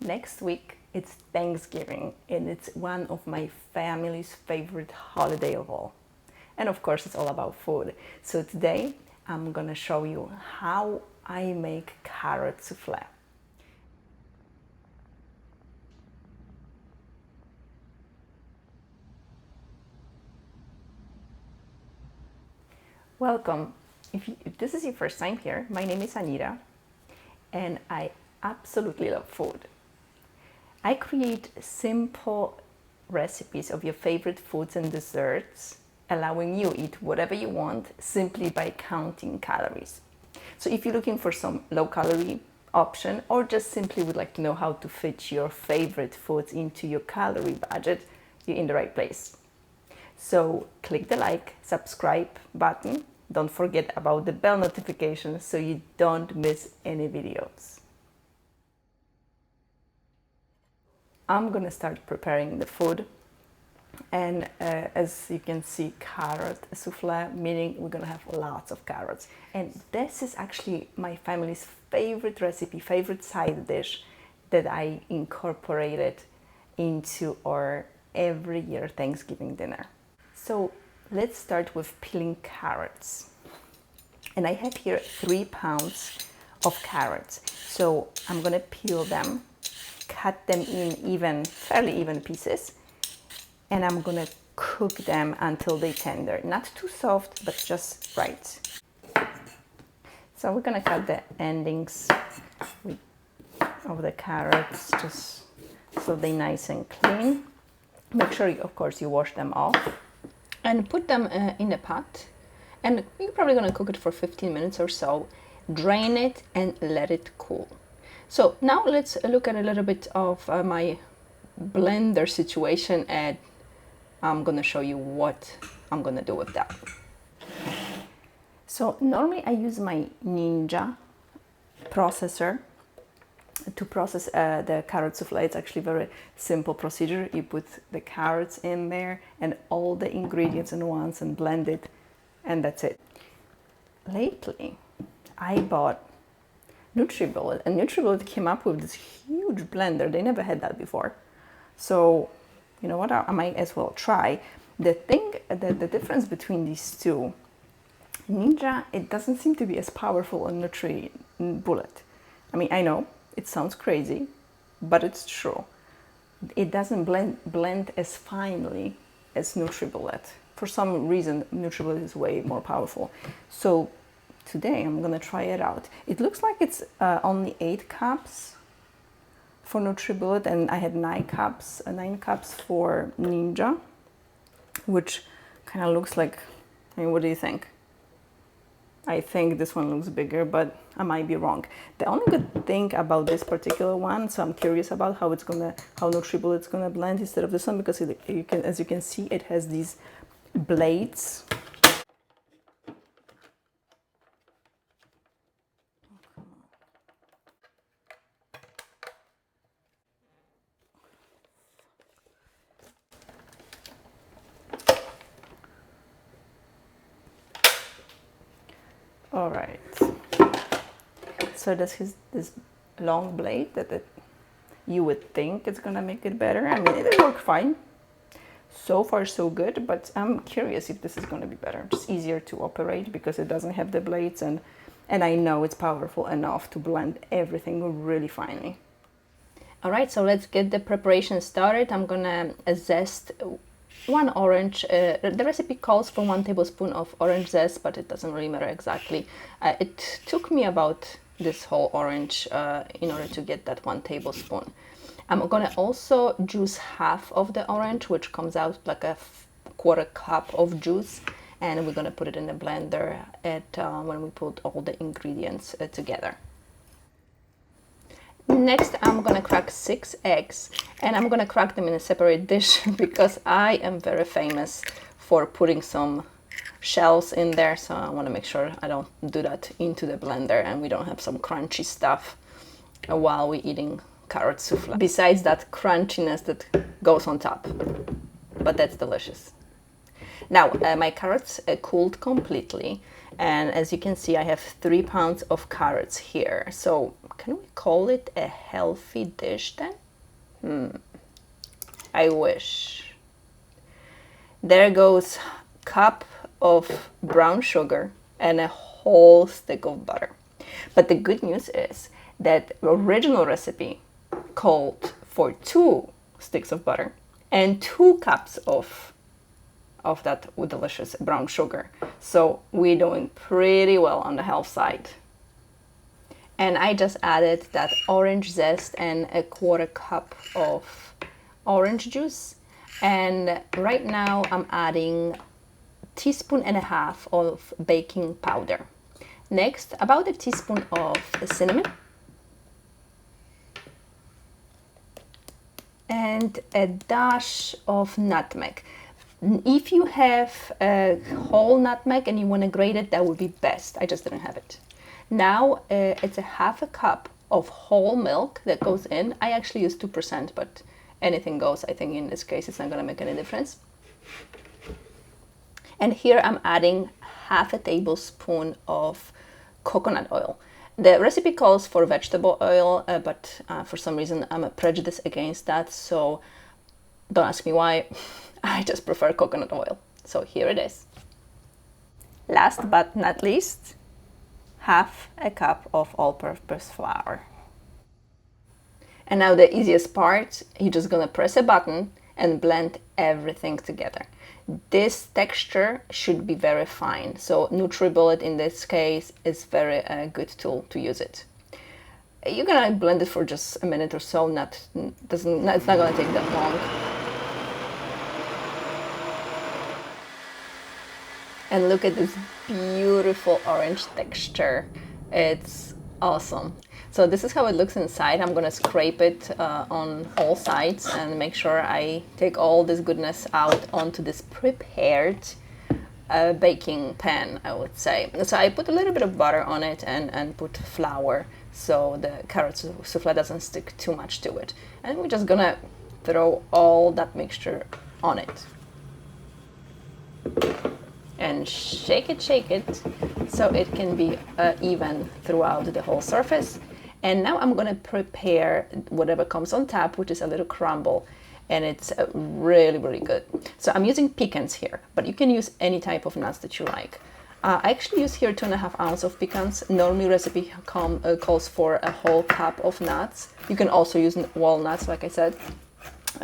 Next week, it's Thanksgiving, and it's one of my family's favorite holiday of all. And of course, it's all about food. So today, I'm gonna show you how I make carrot souffle. Welcome. If this is your first time here, my name is Anita, and I absolutely love food. I create simple recipes of your favorite foods and desserts, allowing you to eat whatever you want simply by counting calories. So if you're looking for some low-calorie option or just simply would like to know how to fit your favorite foods into your calorie budget, you're in the right place. So click the like, subscribe button. Don't forget about the bell notification so you don't miss any videos. I'm gonna start preparing the food, and as you can see, carrot souffle, meaning we're gonna have lots of carrots. And this is actually my family's favorite recipe, favorite side dish that I incorporated into our every year Thanksgiving dinner. So let's start with peeling carrots. And I have here 3 pounds of carrots. So I'm gonna peel them, cut them in fairly even pieces, and I'm gonna cook them until they tender. Not too soft, but just right. So we're gonna cut the endings of the carrots just so they're nice and clean. Make sure, of course, you wash them off. And put them in a pot. And you're probably gonna cook it for 15 minutes or so. Drain it and let it cool. So now let's look at a little bit of my blender situation, and I'm gonna show you what I'm gonna do with that. So normally I use my Ninja processor to process the carrot souffle. It's actually a very simple procedure. You put the carrots in there and all the ingredients in once and blend it, and that's it. Lately, I bought NutriBullet, and NutriBullet came up with this huge blender. They never had that before. So, you know what, I might as well try. The difference between these two, Ninja, it doesn't seem to be as powerful as NutriBullet. I mean, I know, it sounds crazy, but it's true. It doesn't blend as finely as NutriBullet. For some reason, NutriBullet is way more powerful. So today I'm gonna try it out. It looks like it's only 8 cups for NutriBullet, and I had 9 cups for Ninja, which kind of looks like, I mean, what do you think? I think this one looks bigger, but I might be wrong. The only good thing about this particular one, so I'm curious about how NutriBullet's gonna blend instead of this one, because as you can see, it has these blades. All right, so this is this long blade that you would think it's gonna make it better. I mean, it worked fine. So far so good, but I'm curious if this is gonna be better. Just easier to operate because it doesn't have the blades, and I know it's powerful enough to blend everything really finely. All right, so let's get the preparation started. I'm gonna zest 1 orange. The recipe calls for 1 tablespoon of orange zest, but it doesn't really matter exactly. It took me about this whole orange in order to get that 1 tablespoon. I'm gonna also juice half of the orange, which comes out like a 1/4 cup of juice, and we're gonna put it in the blender when we put all the ingredients together. Next, I'm gonna crack 6 eggs, and I'm gonna crack them in a separate dish because I am very famous for putting some shells in there, so I want to make sure I don't do that into the blender and we don't have some crunchy stuff while we're eating carrot souffle. Besides that crunchiness that goes on top, but that's delicious. Now, my carrots cooled completely, And as you can see, I have 3 pounds of carrots here. So can we call it a healthy dish then? I wish. There goes cup of brown sugar and a whole stick of butter. But the good news is that the original recipe called for 2 sticks of butter and 2 cups of that delicious brown sugar. So we're doing pretty well on the health side. And I just added that orange zest and a 1/4 cup of orange juice. And right now I'm adding 1.5 teaspoons of baking powder. Next, about 1 teaspoon of cinnamon. And a dash of nutmeg. If you have a whole nutmeg and you want to grate it, that would be best. I just didn't have it. Now it's 1/2 cup of whole milk that goes in. I actually use 2%, but anything goes. I think in this case it's not going to make any difference. And here I'm adding 1/2 tablespoon of coconut oil. The recipe calls for vegetable oil, but for some reason I'm a prejudice against that, so don't ask me why. I just prefer coconut oil. So here it is. Last but not least, 1/2 cup of all-purpose flour. And now the easiest part, you're just gonna press a button and blend everything together. This texture should be very fine. So NutriBullet in this case is very good tool to use it. You're gonna blend it for just a minute or so. It's not gonna take that long. And look at this beautiful orange texture. It's awesome. So this is how it looks inside. I'm gonna scrape it on all sides and make sure I take all this goodness out onto this prepared baking pan, I would say. So I put a little bit of butter on it and put flour so the carrot souffle doesn't stick too much to it. And we're just gonna throw all that mixture on it. And shake it so it can be even throughout the whole surface. And now I'm gonna prepare whatever comes on top, which is a little crumble, and it's really, really good. So I'm using pecans here, but you can use any type of nuts that you like. I actually use here 2.5 ounces of pecans. Normally recipe calls for a whole cup of nuts. You can also use walnuts, like I said,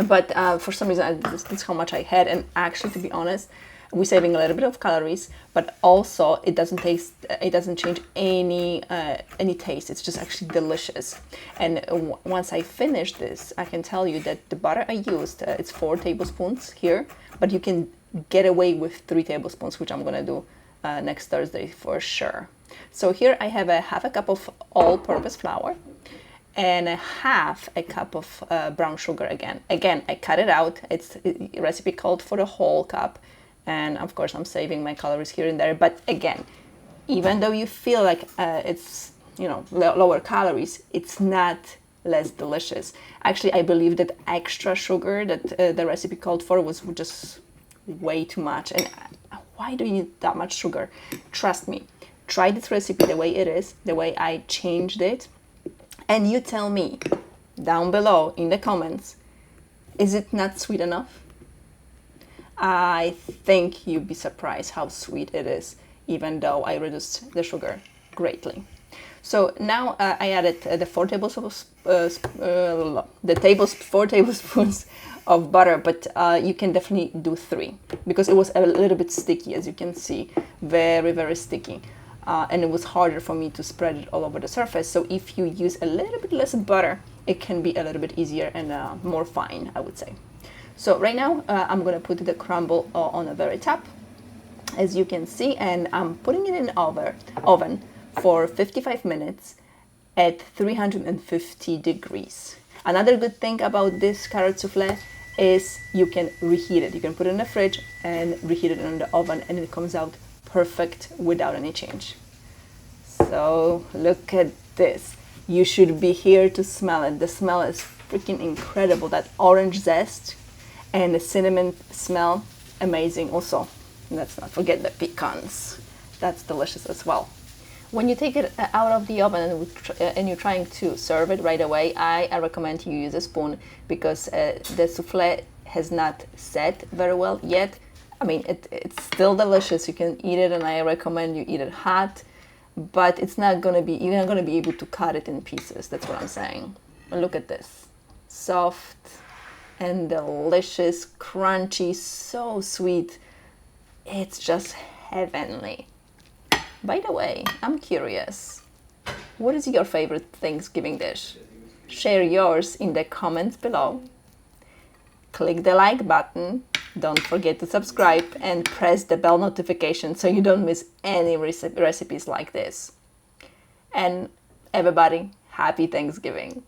but for some reason this is how much I had, and actually, to be honest, we're saving a little bit of calories, but also it doesn't change any taste. It's just actually delicious. And once I finish this, I can tell you that the butter I used, it's 4 tablespoons here, but you can get away with 3 tablespoons, which I'm gonna do next Thursday for sure. So here I have 1/2 cup of all-purpose flour and 1/2 cup of brown sugar again. Again, I cut it out. It's a recipe called for the whole cup. And of course, I'm saving my calories here and there. But again, even though you feel like it's lower calories, it's not less delicious. Actually, I believe that extra sugar that the recipe called for was just way too much. And why do you need that much sugar? Trust me, try this recipe the way it is, the way I changed it, and you tell me down below in the comments, is it not sweet enough? I think you'd be surprised how sweet it is, even though I reduced the sugar greatly. So now I added the 4 tablespoons of butter, but you can definitely do 3 because it was a little bit sticky, as you can see, very, very sticky. And it was harder for me to spread it all over the surface. So if you use a little bit less butter, it can be a little bit easier and more fine, I would say. So right now I'm gonna put the crumble on the very top, as you can see, and I'm putting it in the oven for 55 minutes at 350 degrees. Another good thing about this carrot souffle is you can reheat it. You can put it in the fridge and reheat it in the oven, and it comes out perfect without any change. So look at this. You should be here to smell it. The smell is freaking incredible. That orange zest and the cinnamon smell, amazing. Also, let's not forget the pecans. that's delicious as well. When you take it out of the oven and you're trying to serve it right away, I recommend you use a spoon because the souffle has not set very well yet. I mean, it's still delicious. You can eat it, and I recommend you eat it hot, but it's not gonna be, you're not gonna be able to cut it in pieces. That's what I'm saying. And look at this, soft and delicious, crunchy, so sweet. It's just heavenly. By the way, I'm curious, what is your favorite Thanksgiving dish? Share yours in the comments below. Click the like button, don't forget to subscribe, and press the bell notification so you don't miss any recipes like this. And everybody, happy Thanksgiving!